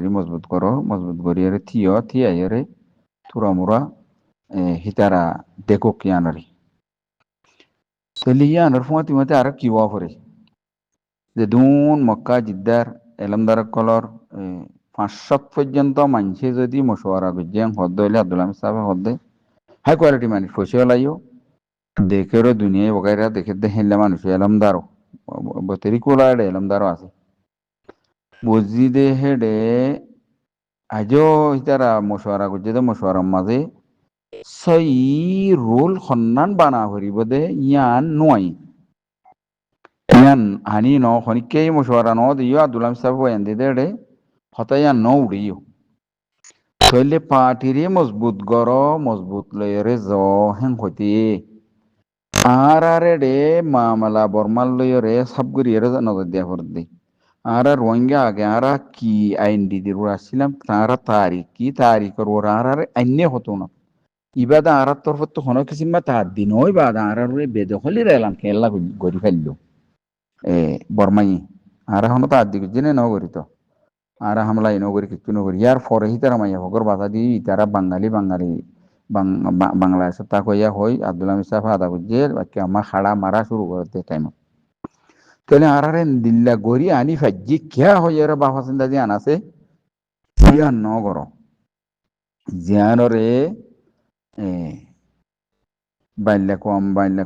করি মজবুত করি এর থিয়া এরে তুরা মুরা হিতারা দেখো কি আনারি তলি আনার ফুঁয়াতি মতে আর কি ওয়া করে যে দুন মক্কা জিদ্দার এলমদার কলর 500 পর্যন্ত মানুষে যদি মশওয়ারা গুজেন হদ্দ হইলে আব্দুল হামিদ সাহেব হদ্দে হাই কোয়ালিটি মানুষ ফসে লাইও দেখেরও দুনিয়ায় বগাইরা দেখে হেললে মানুষ এলমদারও বতেরি কোলা এলমদারও আছে মসজিদে হেডে আজও ইতারা মশওয়ারা করছে তো মশওয়ারার মাঝে সই রোল সন্ধান বানা হরিব দে ইয়ান নয় ইয়ান হানি ন খনিকেই মশওয়ারা ন দিও আব্দুল হামিদ সাহেব এন্দি দে হতাই ইয়ান ন উড়িও তইলে পাটিরে মজবুত লয়রে জ হেন হইতে আরে মামলা বরমাল লয়রে সাবগুরি এর নজর দিয়া করতে আর রোহিঙ্গা আগে আর কি আইন দিদির আসছিলাম তারা তারিখের ওরা আর আইনে হতো না ইবাদা আর তরফ তো হনো কিসিমা তার দিন ওই বাদা আর বেদখলি রেলাম খেলা গড়ি ফেললো বর্মাই আর হনো তার দিকে জেনে নগরী তো আর হামলা নগরী কিছু নগরী ইয়ার পরে হি তারা মাইয়া ভগর বাধা দিয়ে তারা বাঙালি বাংলাদেশ তা কইয়া হই আব্দুল হামিদ সাহেব আদা বুঝে বাকি আমার খাড়া মারা শুরু করতে টাইম তাহলে আর দিল্লা গড়ি আনি ফাজি খেয়া হয়ে আর বাবা চিন্তা দিয়ে আনাছে ইয়ার নগর জিয়ানরে বাইল্লা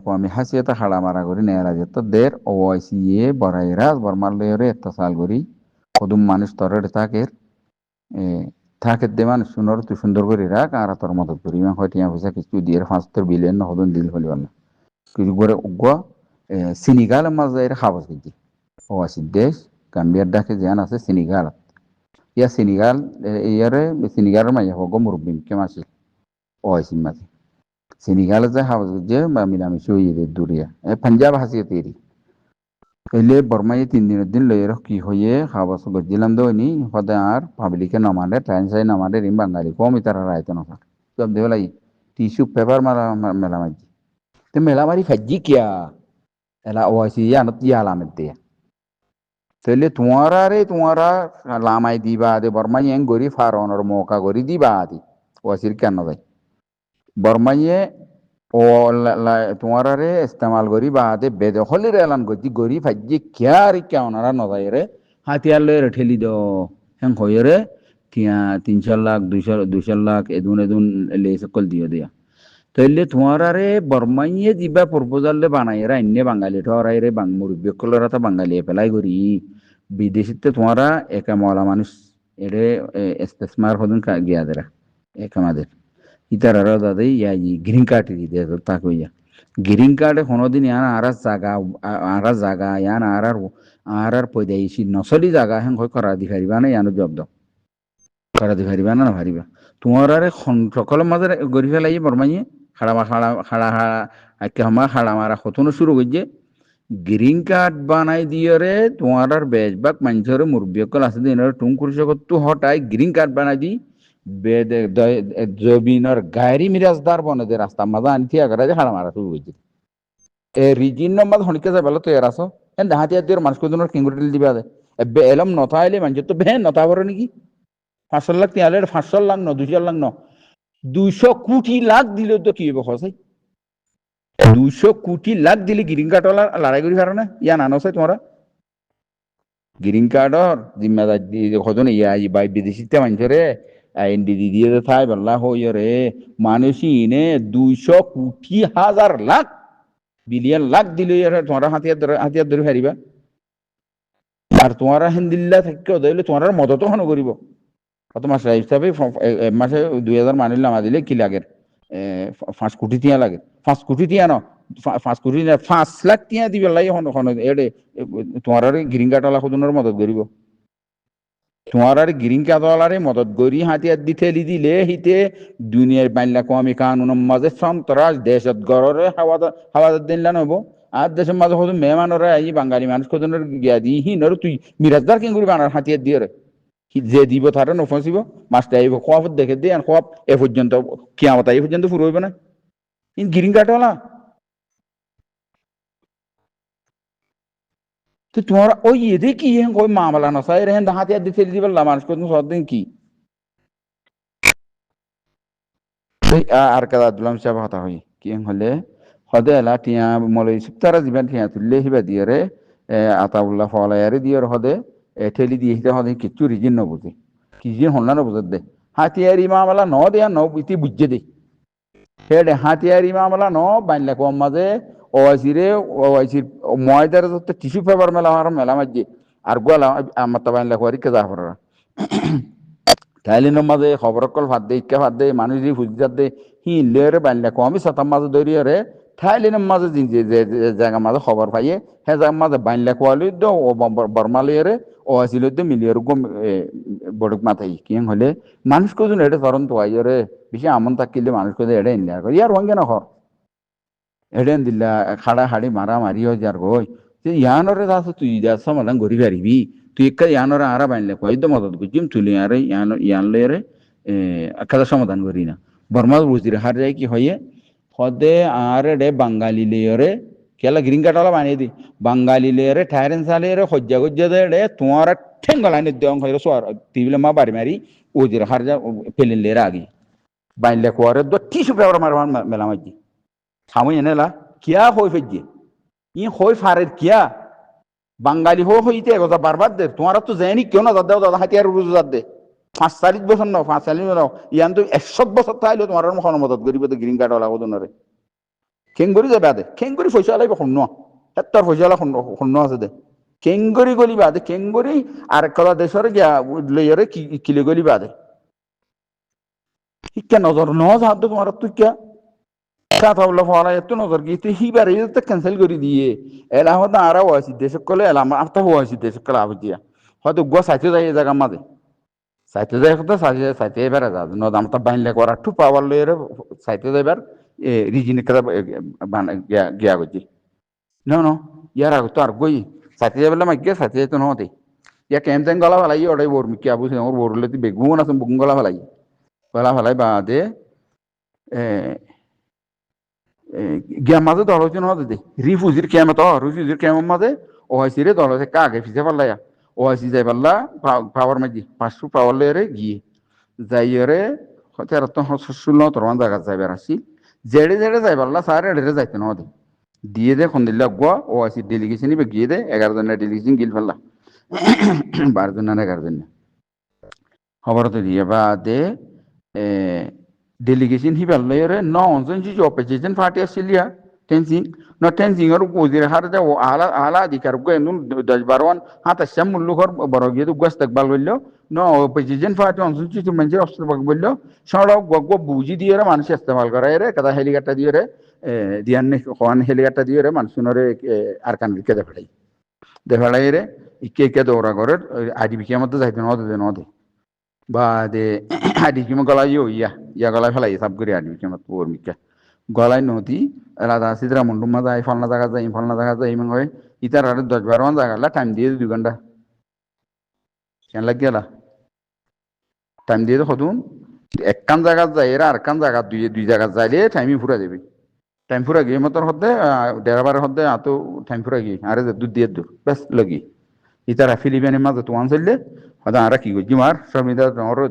কম হাসিয়াতা খাড়া মারা করি নেরা যেত দের ওয়াইসি বড়াইরা বর্মার লয়রে একটা সাল করি কদুম মানুষ তরের থাকে দে মানুষ সুন্দর তুই সুন্দর করে রাখ আর তোর মদত করি হয়তো পয়সা কিছু দিয়ে 5 বিলিয়ন না হদন দিল হলি না কিছু করে উগ্র সিনিগাল মাঝে খাবাস গেছি ওয়াসি দেশ গাম্বিয়ার ডাকে যেন আছে সিনিগাল ইয়া সিনিগালের মাঝে হগ মুরব্বী কেমন আছে ওয়াসি মাঝে সিনিগাল যে হাবাস যে মিলামিশি হয়ে দূরিয়া পাঞ্জাব হাসিয়ে তেরি এলে বর্মাই 3 দিনের দিন লয়ের কি হয়ে হাবাস গজিলাম দোনি হদে আর পাবলিকে নামালে ট্রেন সাই নামালে রিম বাঙালি কম ইতারা রায়তো না সব দেওলাই টিস্যু পেপার মেলা মাঝি তো মেলা মারি ফাজি কিয়া এলা ওয়াসি আনত ইয়া আলামত দিয়া তাহলে তোমারা লামাই দিবা দে বর্মাই এং গরি ফারনের মৌকা গরি দিবা দি ওয়াসির কেন যাই বর্মাইয়ে ও তোমারে ইস্তেমাল করি বাদে বেদখলের এলান করছি গরি ফাজি কে ওনারা নজাই রে হাতিয়ার লয়ে ঠেলি দ হেন হয়ে রে 300 লাখ 200 লাখ এদুন লে সকল দিও দিয়া তাইলে তোমারে বর্মাইয়ে দিবা প্রপোজাল লে বানাই রে অন্য বাঙালি ঠরাই রে মুরব্বী কলরা তা বাঙালি পেলাই করি বিদেশিতে তোমারা একা মলা মানুষ এরে ইস্তেসমার হদন গিয়া দেরা একামাদের ইতারা দাদা গ্রিন কার্ড দিয়ে তা কইয়া গ্রিন কার্ডে কোনোদিন ইয়ান আর জাগা ইয়ান আর পয়দাইছি নসলি জাগা হেন করা দি পারিবা না ইয়ানো জব্দ করা দি পারিবা না পারিবা তোমার সকলের মাঝে গড়ি ফেলাই বর্মাইয়ে খাড়া মারা হতনো শুরু করছে গ্রিন কার্ড বানাই দিয়ে রে তোমার বেশবাগ মানুষের মুরব্বীকল আছে দিন টুম কৃষক তো হঠাৎ গ্রিন কার্ড বানাই দি জমিনের গায়রি মিরাজদার বনে যে রাস্তা মাঝে আনি থিয়া করে যে হাড়া মারা শুরু হয়েছে রিজিন নম্বর হনিকে যাবে তো এর আসো এন হাতিয়ার দিয়ে মানুষ কোন কিংগুটিল দিবা দে এলম নথা আইলে মানুষ তো বেহেন নথা বড় নাকি 500 লাখ তিয়ালে 500 লাখ ন 200 লাখ ন 200 কোটি লাখ দিলে তো কি হবে খসাই 200 কোটি লাখ দিলে গ্রিন কার্ড লড়াই করি পারো না ইয়া নানো চাই তোমরা গ্রিন কার্ডর জিম্মাদার কজন ইয়া বাই বিদেশিতে মানুষরে আইন দিয়ে থাই বল্লা হই রে মানুষই নে 200 কোটি হাজার লাখ বিলিয়ন লাখ দিলে তোমরা হাতিয়ার ধরে হারিবা আর তোমরা হিন্দিল্লা থাকতে দিলে তোমরা মদত হন করিব কত মাস হিসাবে মাসে 2000 মানিল নামা দিলে কি লাগে 5 কোটি টিয়া লাগে 5 কোটি টিয়া ন 5 কোটি 5 লাখ টিয়া দিবে লাই হন এডে তোমার গ্রিন কার্ড ওলা খুদনের মদত করিব তোমার গ্রিন কার্ড ওলারে মদত করি হাতিয়ার দি ঠেলি দিলে হিতে দুনিয়ার বাংলা কমি কানুন মাঝে সন্ত্রাস দেশত গড়রে হাওয়া দিনলা নব আর দেশের মাঝে হতো মেহমানরা এই বাঙালি মানুষ খুদনের গিয়া দি হিনর তুই মিরাজদার কিং করি বানার হাতিয়ার দিয়ে যে দিব তারা নফসিব মাছটা আইব খোয়াব দেখে দিয়ে আর খোয়াব এ পর্যন্ত কিয়ামত এই পর্যন্ত পুরো হইবে না গ্রিন কার্ড ওলা তো তোমার ওই এদে কি হেন কই মামলা নসাই রেহেন হাতে দি ফেলি দিবার মানুষ কত সদিন কি আর কাদা দুলাম সাহেব হতা হই কি হলে হদে এলা টিয়া মলে সুপ্তারা দিবেন টিয়া তুললে হিবা দিয়ে রে আতাউল্লাহ ফলায়ারে দিয়ে হদে ঠেলি দিয়ে হিতে হদে কিচ্ছু রিজিন নবুঝে কি জিন হল্লা নবুঝে দে হাতিয়ারি মামলা ন দেয়া ন ইতি বুঝে দে হেডে হাতিয়ারি মামলা ন বাইনলা কম মাঝে ওয়াইসিরে ওয়াইসির ময়দার তো টিস্যু পেপার মেলা আর মেলা মাঝে আর গোলা আমার তা বাইনলা করি কে যা হরা তাইলিনের মাঝে খবর কল ভাত দে ইকা ভাত দে মানুষ যদি ফুজি যাত দে হি লেরে বাইনলা কমি সাতাম মাঝে দৌড়ি রে থাইলিনের মাঝে যে জায়গা মাঝে খবর পাইয়ে হে জায়গা মাঝে বাইনলা কোয়ালি দ ও বর্মালিয়ে ও আসিল তো মিলিয়ে গম বড়ক মাথায় কি হলে মানুষ কোজন এটা তরন্ত আইয় রে বেশি আমন থাকিলে মানুষ কোজন এটা ইনলা ইয়ার হঙ্গে না হর এডেন দিল্লা খাড়া হাড়ি মারা মারি হয়ে যার গই যে ইয়ানরে দাস তুই যা সমাধান করি পারিবি তুই একটা ইয়ানরে আরা বাইনলে কইদ মদত বুঝিম তুলি আরে ইয়ানলে রে কাদা সমাধান করি না বর্মা বুঝিরে হার যায় কি হয়ে হদে আর ডে বাঙালি লেয়রে কেলা গ্রিন কার্ড ওলা বানিয়ে দি বাঙালি লেয়রে ঠায়রেন সালে রে হজ্জা গজ্জা দে রে তোমার ঠেঙ্গলাইনে দেওয়া হয় সোয়ার তিবিলে মা বাড়ি মারি ওজির হার যা পেলেন লেরা আগে বাইনলে কোয়ারে দো টিসু পেপার মারবার মেলা মাঝি সামই এনেলা কিয়া হই ফেজিয়ে ই হই ফারের কিয়া বাঙালি হইতে এগোজা বারবার দে তোমার তো যায়নি কেউ না দাদা দাদা হাতিয়ার রুজু দাদ দে ৪৫ বছর নাও ৪৫ নাও ইয়ান তো ১০০ বছর তাইলে তোমার মখন মদত করিব তো গ্রিন কার্ড ওলা ওদনরে খেঙ্গুরি যাবে আদে খেঙ্গুরি পয়সা লাইব শূন্য হেত্তর পয়সা ওলা শূন্য আছে দে খেঙ্গুরি গলি বাদে খেঙ্গুরি আর কলা দেশরে গিয়া লইরে কিলে গলি বাদে শিক্ষা নজর নজর তোমার তুই কিয়া কথা বললো ফলা এত নজর গিয়ে হিবারে তো ক্যান্সেল করে দিয়ে এলা হয়তো আরও হয়েছি দেশক কলে এলাম আফতা হয়েছি দেশক কলে আবদিয়া হয়তো গুয়া সাইতে যাই এই জায়গা মাঝে সাইতে যাই হতো সাইতে এবার যা নদ আমতা বাইনলে করা টু পাওয়ার লইরে সাইতে যাইবার রিজিনে কথা গিয়া গজি ন ইয়ার আগে তো আর গই সাইতে যাইবার মাইকে সাইতে যাইতো নহতে ইয়া কেমতেন গলা ফেলাই ওটাই বোর মিকি আবু ওর বোরলে তুই বেগুন আছে বুকুন গলা ফেলাই বাদে গিয়া মাঝে দল হয়েছে না দিদি রিফুজির ক্যামে তো রিফুজির ক্যামের মাঝে ও হাসি রে দল হয়েছে কাগে ফিসে পাল্লাইয়া ও হাসি যাই পাল্লা পাওয়ার মাঝি ৫০০ পাওয়ার লেরে গিয়ে যাইরে তেরো তো ১৬ তোরমান জায়গা যাইবার আসি জেড়ে যাই পাল্লা সার এড়ে যাইতে না দিয়ে দে খন দিল্লা গুয়া ও হাসি ডেলিগেশন গিয়ে দে ১১ জনের ডেলিগেশন গিল ফেললা ১২ জনের ১১ জনের খবর তো দিয়ে বা দে delegation hi bal layere no onson ji opposition party asilia tenzing no tenzing or wazir harja o ala dikar go endun dajbarwan hata shamul lughor borogi du gostak bal bollo no opposition party onson ji tu manje obstacle bak bollo sara go buji diere মানুষ ইস্তেমাল করে রে kada helicopter diere dianne khoan helicopter diere মানুষনরে Arkan কে দেখাই রে ইকে দৌড়া করে IDB কে মধ্যে যাইতে নদে বা দে আদি কিমা গলা ইয়া গলা ফেলাই সাব করে আদি কিমা তোর মিকা গলায় নদী রাধা সিদ্রা মুন্ডুমা যায় ফলনা জায়গা যায় ইমান হয় ইতার আর ১০-১২ মান জায়গা টাইম দিয়ে ২ ঘন্টা কেন লাগ গেলা টাইম দিয়ে হতুন একখান জায়গা যায় এরা আর কান জায়গা দুই জায়গা যাইলে টাইমই ফুরা যাবে টাইম ফুরা গিয়ে মতন হতে ডেরাবার হতে আতো টাইম ফুরা গিয়ে আরে দুধ দিয়ে দূর বেশ লগি ইতারা ফিলিপাইনের মাঝে তোমান চললে হয়তো আরা কি করছি মার সমিতা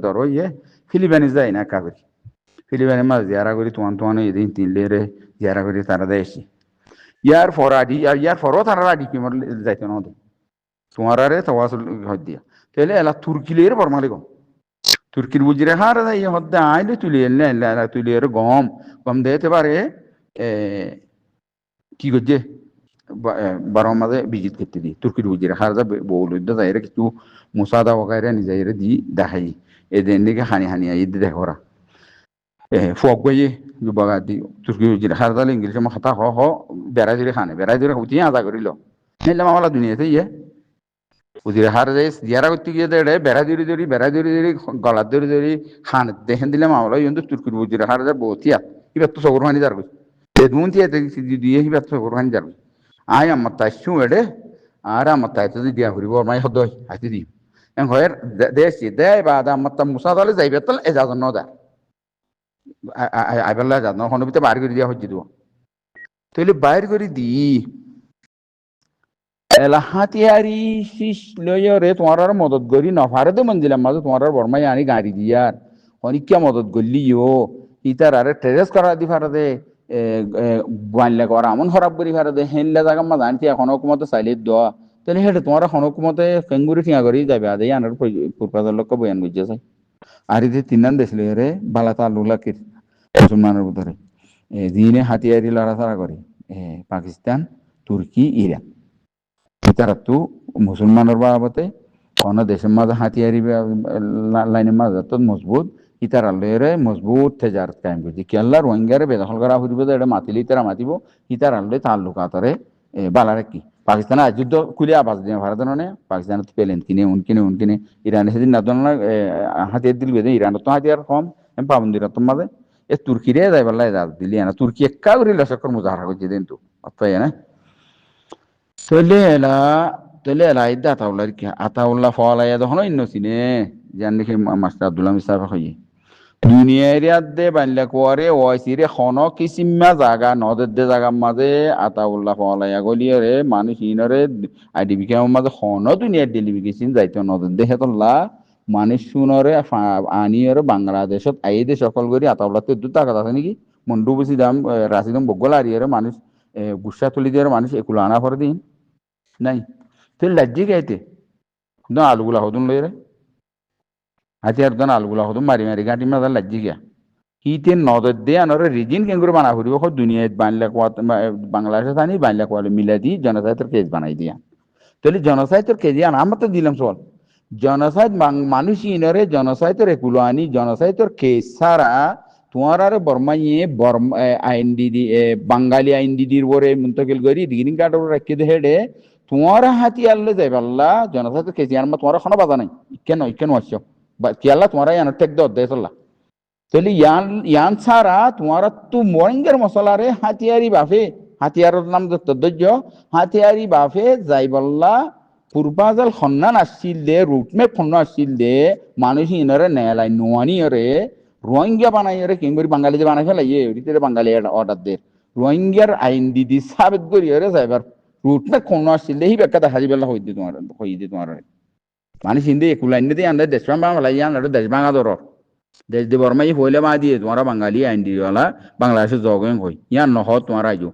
ধরো ইয়ে ফিলিপাইনে যায় না কাগরি ফিলিপাইনের মাঝে জিয়ারা করি তোমান এদিন তিনলে রে জিয়ারা করি তারা দেয় এসি ইয়ার ফরও তারা আডি কি মার যাইতে না তোমার আরে তওয়াসল হদ দিয়া তাহলে এলা তুর্কিলের বর্মালে গম তুর্কির বুঝিরে হার ইয়ে হদ্দে আইলে তুলিয়ে গম দিতে পারে কি করছে ১২ মাঝে ভিজিট করতে দিই তুর্কির বুঝিরে হার যা বৌলুদ্দ যাইরে কিছু মুসাদা ওগাইরে নিজেরে দি দেখাই এদিন দিকে হানি ঈদ দেখরা ফুয়াক গিয়ে বাগা দি তুর্কি বুঝিরে হার যালে ইংলিশে মাথা হ বেড়াই ধরে হুতি আদা করিল নিলাম আমলা দুনিয়াতে ইয়ে বুঝিরে হার যাই জিয়ারা করতে গিয়ে দেড়ে বেড়া ধরি গলা ধরি খান দেখেন দিলাম আমলা কিন্তু তুর্কির বুঝিরে হার যা বতিয়া এবার তো সবর হানি যার এদমুন দিয়ে এবার তো সবর হানি যার আয় আমার তাইছু এডে আর আমার তাইতে যদি দিয়া ঘুরিব মাই হদ হাতি দিম ঘরের দেশি দেয় বা আমার তা মুসা দলে যাইবে তো এজাজ ন দা আইবেলা যা নখনবিতে বাইর করে দিয়া হচ্ছে দিব তাহলে বাইর করে দি এলা হাতিয়ারি শিস লইরে তোমার আর মদত করি নফারে তো মঞ্জিলাম মাঝে তোমার আর বর্মাই আনি গাড়ি দিয়ার অনিকা মদত করলিও ইতার আরে ট্রেস করা দি ফারে দে বানলে করা আমন খারাপ করি ফারে দে হেনলে জায়গা মা জানতি এখন হুকুমতে চাইলে দোয়া তাহলে হেটে তোমার এখন হুকুমতে কেঙ্গুরি ঠিয়া করি যাবে আদে আনার পুরপাজার লোক বয়ান বুঝছে চাই আর ইতে তিনান দেশ লইরে বালা তালুলাকির মুসলমানের ভিতরে জিনে হাতিয়ারি লড়াচড়া করে পাকিস্তান তুর্কি ইরান তারা তো মুসলমানের বাবতে কোন দেশের মাঝে হাতিয়ারি লাইনের মাঝে তো মজবুত ইতারা লয়েরে মজবুত তেজারত কায়েম করছে কেল্লা রোহিঙ্গারে বেদখল করা হইব এটা মাতিলে ইতারা মাতিব ইতারা লয়ে তাল্লুকাতরে বালা রাখি পাকিস্তানে আজ যুদ্ধ খুলে আবাস দিয়ে ভারতের নে পাকিস্তানে তো পেলেন কিনে উনকিনে ইরানে সেদিন না ধরনের হাতিয়ার দিল বেদে ইরানের তো হাতিয়ার কম পাবন্দির তো মাঝে এ তুর্কিরে যাই পাল্লা দিলি না তুর্কি একা করে লসকর মুজাহারা করছে দিন তো অতএব না তলে এলা ইদ্দা আতাউল্লাহ কি আতাউল্লাহ ফলাইয়া যখন অন্য সিনে জান দেখি মাস্টার আব্দুল্লাহ মিসাফা হইয়ে দুনিয়ার ইয়াদে বানলা কোয়ারে ওয়াইসিরে খন কিসিম্মা জাগা নদের দে জাগার মাঝে আতাউল্লাহ ফলাইয়া গলিয়ারে মানুষ ইনরে আইডিবি কেমন মাঝে খন দুনিয়ার ডেলিভিকেশন যাইতো নদের দে হেতল্লা মানুষ শুনরে আনিয়রে বাংলাদেশত আইদে সকল করি আতাউল্লাহ তো দুটা কথা আছে নাকি মন্ডু বেশি দাম রাশিদম বগল আরিয়ারে মানুষ গুসা তুলি দিয়ে মানুষ একুলো আনা করে দিন নাই তুই লজ্জি গাইতে দন আলুগুলা হদুন লই রে হাতিয়ার দন আলুগুলা হদুন মারি মারি গাঁটি মাঝে লজ্জি গিয়া হিতে নজর দিয়ে আনরে রিজিন কেঙ্গুরে বানা ফুরিব দুনিয়ায় বাংলা কোয়া বাংলাদেশে জানি বাংলা কোয়ালে মিলা দি জনসাহিত্যের কেজ বানাই দিয়া তাহলে জনসাহিত্যের কেজি আন আমরা তো দিলাম সল জনসাহিত্য মানুষ ইনরে জনসাহিত্যের একুলো আনি জনসাহিত্যের কেজ ছাড়া তোমার আর বর্মাইয়ে আইন দিদি বাঙালি আইন দিদির বরে মুন্তকিল করি গ্রিন কার্ড রাখি দে হেডে তোমার হাতি আল্লে যাই পাল্লা জনসাধারণ কেজি আনবা তোমার কোনো বাধা নাই ইকেন আসছো কিয়াল্লা তোমার ইয়ান টেক দে অধ্যায় চললা তাহলে ইয়ান ছাড়া তোমার তো মরিঙ্গের মশলারে হাতিয়ারি বাফে হাতিয়ারের নাম ধৈর্য হাতিয়ারি বাফে যাই পাল্লা পূর্বাজাল সন্ধান আসছিল দে রুটমেপ খন্ন আসছিল দে মানুষ ইনরে নেলাই নোয়ানিয়রে রোহিঙ্গা বানাইরে কিংবা বাঙালি যে বানাই ফেলাই ওইটিতে বাঙালি অর্ডার দে রোহিঙ্গার আইন দিদি সাবেত করিয়রে যাইবার রুটমেপ খন্ন আসছিল দে হি বেকা দেখা যাবে হই দি তোমার মানুষ হিন্দি একুলাইন দিয়ে আন্দাজ দেশ বাংলা ইয়ান দেশ ভাঙা ধর দেশ দি বর্মাই হইলে মা দিয়ে তোমার বাঙালি আইন দিওয়ালা বাংলাদেশের জগেন হই ইয়ান নহর তোমার আইজো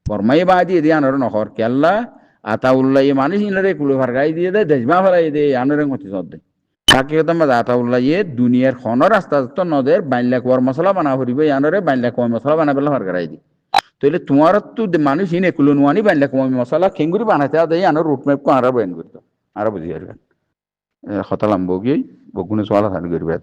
বর্মাই বা দিয়ে দিয়ে আনার নহর কেল্লা আতাউল্লাহ মানুষ ইনারে কুলো ফারগাই দিয়ে দেয় দেশ মা ফেলাই দিয়ে আনারে মতি চদ দেয় তাকে আতাউল্লাহ দুনিয়ার খন রাস্তা তো নদের বাইল্লা কুয়ার মশলা বানা ফুরিব ইয়ানরে বাইল্লা কুয়ার মশলা বানা পেলে ফারগাই দি তাহলে তোমার তো মানুষ ইনে কুলো নোয়ানি বাইল্লা কুয়ার মশলা খেঙ্গুরি বানাইতে দেয় আনার রুটম্যাপ কো আরা বয়ান করতো আরা বুঝি আর খতালাম বগি বগুনে চলা থাকি করবে